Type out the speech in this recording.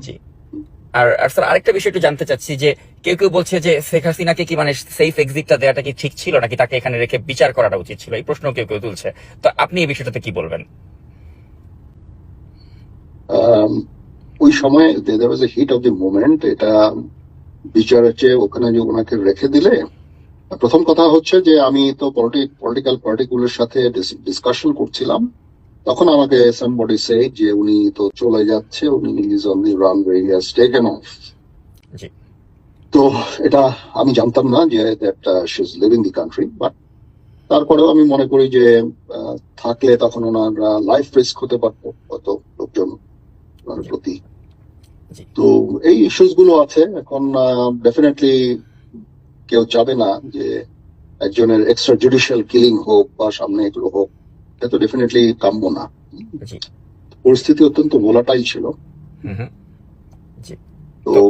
জি। আর আর sir আরেকটা বিষয় একটু জানতে চাচ্ছি যে কেউ কেউ বলছে যে শেখ হাসিনাকে কি মানে সেফ এক্সিটটা দেওয়াটা কি ঠিক ছিল নাকি তাকে এখানে রেখে বিচার করাটা উচিত ছিল, এই প্রশ্ন কেউ কেউ তুলছে। তো আপনি এই বিষয়টাতে কি বলবেন? আম, ওই সময় দেয়ার ওয়াজ এ হিট অফ দি মোমেন্ট। এটা বিচারের চেয়ে ওখানে যে ওনাকে রেখে দিলে, প্রথম কথা হচ্ছে যে আমি তো পলিটিক্যাল পার্টিগুলোর সাথে ডিসকাশন করছিলাম। তখন আমাকে সামবডি সে যে উনি তো চলে যাচ্ছে, উনি is on the runway, he has taken off. জি। তো এটা আমি জানতাম না যে that she is leaving the country, but তারপরেও আমি মনে করি যে থাকলে তখন ওনার লাইফ রিস্ক হতে পারতো হয়তো লোকজন ওনার জি। প্রতি। জি। তো এই ইস্যুস গুলো আছে এখন। ডেফিনেটলি কেউ চাবে না যে একজনের এক্সট্রা জুডিশিয়াল কিলিং হোক বা সামনে এগুলো হোক। এটা তো ডেফিনেটলি কাম্য না। জি। পরিস্থিতি অত্যন্ত ভোলাটাইল ছিল। হুম হুম। জি। তো তো